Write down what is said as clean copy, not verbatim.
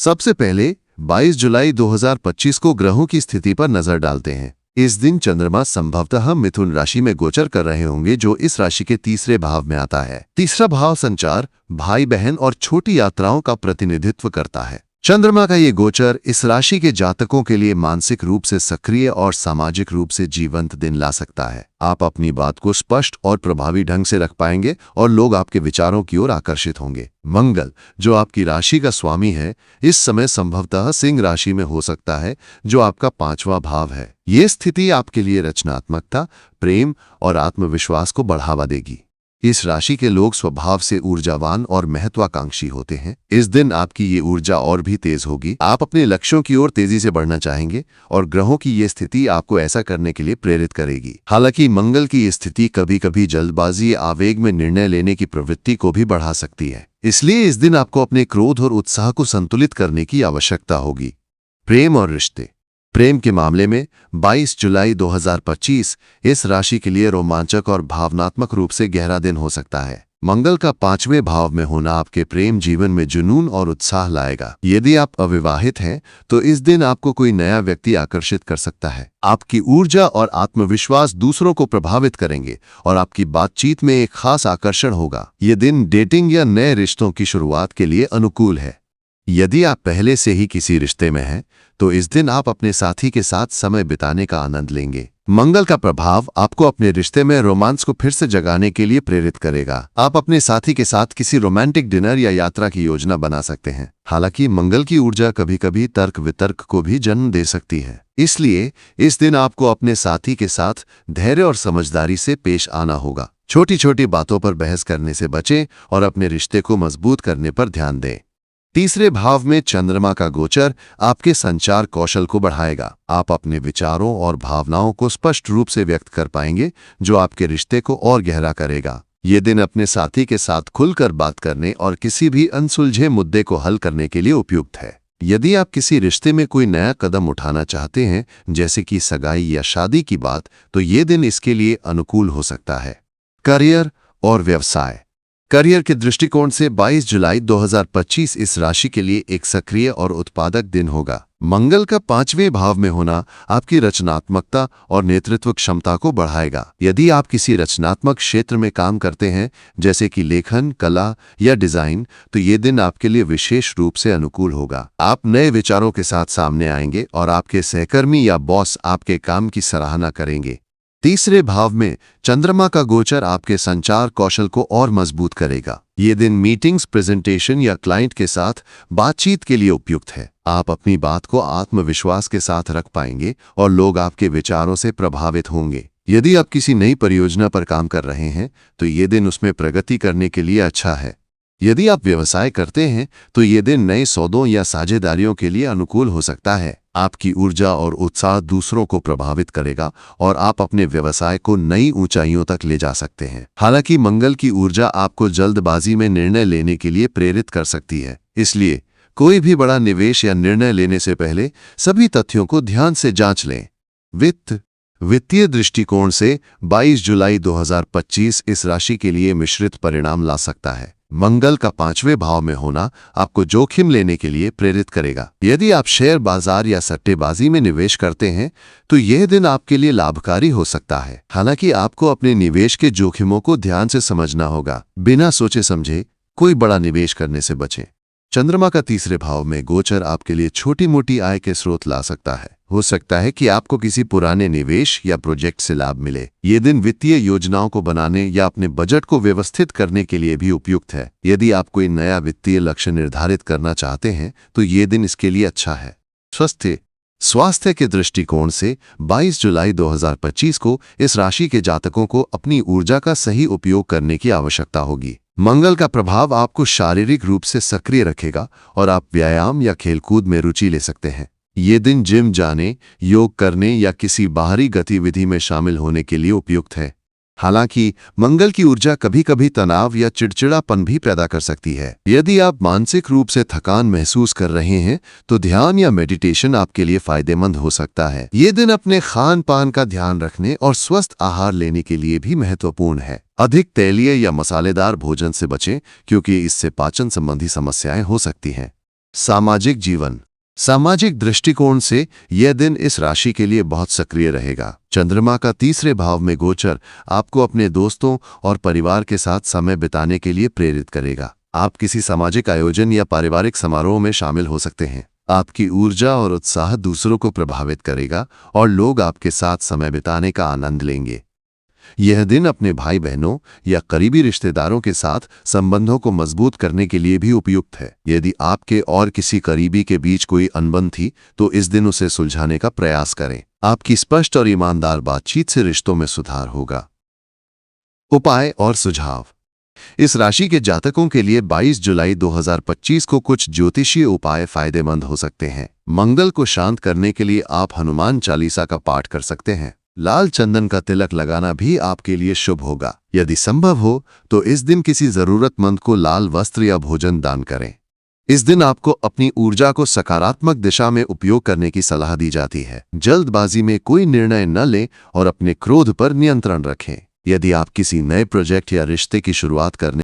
सबसे पहले 22 जुलाई 2025 को ग्रहों की स्थिति पर नजर डालते हैं। इस दिन चंद्रमा संभवतः मिथुन राशि में गोचर कर रहे होंगे, जो इस राशि के तीसरे भाव में आता है। तीसरा भाव संचार, भाई बहन और छोटी यात्राओं का प्रतिनिधित्व करता है। चंद्रमा का ये गोचर इस राशि के जातकों के लिए मानसिक रूप से सक्रिय और सामाजिक रूप से जीवंत दिन ला सकता है। आप अपनी बात को स्पष्ट और प्रभावी ढंग से रख पाएंगे और लोग आपके विचारों की ओर आकर्षित होंगे। मंगल, जो आपकी राशि का स्वामी है, इस समय संभवतः सिंह राशि में हो सकता है, जो आपका 5वां भाव है। ये स्थिति आपके लिए रचनात्मकता, प्रेम और आत्मविश्वास को बढ़ावा देगी। इस राशि के लोग स्वभाव से ऊर्जावान और महत्वाकांक्षी होते हैं। इस दिन आपकी ये ऊर्जा और भी तेज होगी। आप अपने लक्ष्यों की ओर तेजी से बढ़ना चाहेंगे और ग्रहों की ये स्थिति आपको ऐसा करने के लिए प्रेरित करेगी। हालांकि मंगल की ये स्थिति कभी कभी जल्दबाजी, आवेग में निर्णय लेने की प्रवृत्ति को भी बढ़ा सकती है। इसलिए इस दिन आपको अपने क्रोध और उत्साह को संतुलित करने की आवश्यकता होगी। प्रेम और रिश्ते। प्रेम के मामले में 22 जुलाई 2025 इस राशि के लिए रोमांचक और भावनात्मक रूप से गहरा दिन हो सकता है। मंगल का 5वें भाव में होना आपके प्रेम जीवन में जुनून और उत्साह लाएगा। यदि आप अविवाहित हैं तो इस दिन आपको कोई नया व्यक्ति आकर्षित कर सकता है। आपकी ऊर्जा और आत्मविश्वास दूसरों को प्रभावित करेंगे और आपकी बातचीत में एक खास आकर्षण होगा। ये दिन डेटिंग या नए रिश्तों की शुरुआत के लिए अनुकूल है। यदि आप पहले से ही किसी रिश्ते में हैं तो इस दिन आप अपने साथी के साथ समय बिताने का आनंद लेंगे। मंगल का प्रभाव आपको अपने रिश्ते में रोमांस को फिर से जगाने के लिए प्रेरित करेगा। आप अपने साथी के साथ किसी रोमांटिक डिनर या यात्रा की योजना बना सकते हैं। हालांकि मंगल की ऊर्जा कभी कभी तर्क वितर्क को भी जन्म दे सकती है, इसलिए इस दिन आपको अपने साथी के साथ धैर्य और समझदारी से पेश आना होगा। छोटी छोटी बातों पर बहस करने से बचें और अपने रिश्ते को मजबूत करने पर ध्यान दें। तीसरे भाव में चंद्रमा का गोचर आपके संचार कौशल को बढ़ाएगा। आप अपने विचारों और भावनाओं को स्पष्ट रूप से व्यक्त कर पाएंगे, जो आपके रिश्ते को और गहरा करेगा। ये दिन अपने साथी के साथ खुलकर बात करने और किसी भी अनसुलझे मुद्दे को हल करने के लिए उपयुक्त है। यदि आप किसी रिश्ते में कोई नया कदम उठाना चाहते हैं, जैसे कि सगाई या शादी की बात, तो ये दिन इसके लिए अनुकूल हो सकता है। करियर और व्यवसाय। करियर के दृष्टिकोण से 22 जुलाई 2025 इस राशि के लिए एक सक्रिय और उत्पादक दिन होगा। मंगल का 5वें भाव में होना आपकी रचनात्मकता और नेतृत्व क्षमता को बढ़ाएगा। यदि आप किसी रचनात्मक क्षेत्र में काम करते हैं, जैसे कि लेखन, कला या डिजाइन, तो ये दिन आपके लिए विशेष रूप से अनुकूल होगा। आप नए विचारों के साथ सामने आएंगे और आपके सहकर्मी या बॉस आपके काम की सराहना करेंगे। तीसरे भाव में चंद्रमा का गोचर आपके संचार कौशल को और मजबूत करेगा। ये दिन मीटिंग्स, प्रेजेंटेशन या क्लाइंट के साथ बातचीत के लिए उपयुक्त है। आप अपनी बात को आत्मविश्वास के साथ रख पाएंगे और लोग आपके विचारों से प्रभावित होंगे। यदि आप किसी नई परियोजना पर काम कर रहे हैं तो ये दिन उसमें प्रगति करने के लिए अच्छा है। यदि आप व्यवसाय करते हैं तो ये दिन नए सौदों या साझेदारियों के लिए अनुकूल हो सकता है। आपकी ऊर्जा और उत्साह दूसरों को प्रभावित करेगा और आप अपने व्यवसाय को नई ऊंचाइयों तक ले जा सकते हैं। हालांकि मंगल की ऊर्जा आपको जल्दबाजी में निर्णय लेने के लिए प्रेरित कर सकती है, इसलिए कोई भी बड़ा निवेश या निर्णय लेने से पहले सभी तथ्यों को ध्यान से जांच लें। वित्तीय दृष्टिकोण से 22 जुलाई 2025 इस राशि के लिए मिश्रित परिणाम ला सकता है। मंगल का 5वें भाव में होना आपको जोखिम लेने के लिए प्रेरित करेगा। यदि आप शेयर बाजार या सट्टेबाजी में निवेश करते हैं तो यह दिन आपके लिए लाभकारी हो सकता है। हालांकि आपको अपने निवेश के जोखिमों को ध्यान से समझना होगा। बिना सोचे समझे कोई बड़ा निवेश करने से बचें। चंद्रमा का तीसरे भाव में गोचर आपके लिए छोटी मोटी आय के स्रोत ला सकता है। हो सकता है कि आपको किसी पुराने निवेश या प्रोजेक्ट से लाभ मिले। ये दिन वित्तीय योजनाओं को बनाने या अपने बजट को व्यवस्थित करने के लिए भी उपयुक्त है। यदि आप कोई नया वित्तीय लक्ष्य निर्धारित करना चाहते हैं तो ये दिन इसके लिए अच्छा है। स्वास्थ्य के दृष्टिकोण से 22 जुलाई 2025 को इस राशि के जातकों को अपनी ऊर्जा का सही उपयोग करने की आवश्यकता होगी। मंगल का प्रभाव आपको शारीरिक रूप से सक्रिय रखेगा और आप व्यायाम या खेलकूद में रुचि ले सकते हैं। ये दिन जिम जाने, योग करने या किसी बाहरी गतिविधि में शामिल होने के लिए उपयुक्त है। हालांकि मंगल की ऊर्जा कभी कभी तनाव या चिड़चिड़ापन भी पैदा कर सकती है। यदि आप मानसिक रूप से थकान महसूस कर रहे हैं तो ध्यान या मेडिटेशन आपके लिए फायदेमंद हो सकता है। ये दिन अपने खान पान का ध्यान रखने और स्वस्थ आहार लेने के लिए भी महत्वपूर्ण है। अधिक तैलीय या मसालेदार भोजन से बचें, क्योंकि इससे पाचन संबंधी समस्याएं हो सकती हैं। सामाजिक जीवन। सामाजिक दृष्टिकोण से यह दिन इस राशि के लिए बहुत सक्रिय रहेगा। चंद्रमा का तीसरे भाव में गोचर आपको अपने दोस्तों और परिवार के साथ समय बिताने के लिए प्रेरित करेगा। आप किसी सामाजिक आयोजन या पारिवारिक समारोह में शामिल हो सकते हैं। आपकी ऊर्जा और उत्साह दूसरों को प्रभावित करेगा और लोग आपके साथ समय बिताने का आनंद लेंगे। यह दिन अपने भाई बहनों या करीबी रिश्तेदारों के साथ संबंधों को मजबूत करने के लिए भी उपयुक्त है। यदि आपके और किसी करीबी के बीच कोई अनबन थी तो इस दिन उसे सुलझाने का प्रयास करें। आपकी स्पष्ट और ईमानदार बातचीत से रिश्तों में सुधार होगा। उपाय और सुझाव। इस राशि के जातकों के लिए 22 जुलाई 2025 को कुछ ज्योतिषीय उपाय फायदेमंद हो सकते हैं। मंगल को शांत करने के लिए आप हनुमान चालीसा का पाठ कर सकते हैं। लाल चंदन का तिलक लगाना भी आपके लिए शुभ होगा। यदि संभव हो तो इस दिन किसी जरूरतमंद को लाल वस्त्र या भोजन दान करें। इस दिन आपको अपनी ऊर्जा को सकारात्मक दिशा में उपयोग करने की सलाह दी जाती है। जल्दबाजी में कोई निर्णय न लें और अपने क्रोध पर नियंत्रण रखें। यदि आप किसी नए प्रोजेक्ट या रिश्ते की शुरुआत करने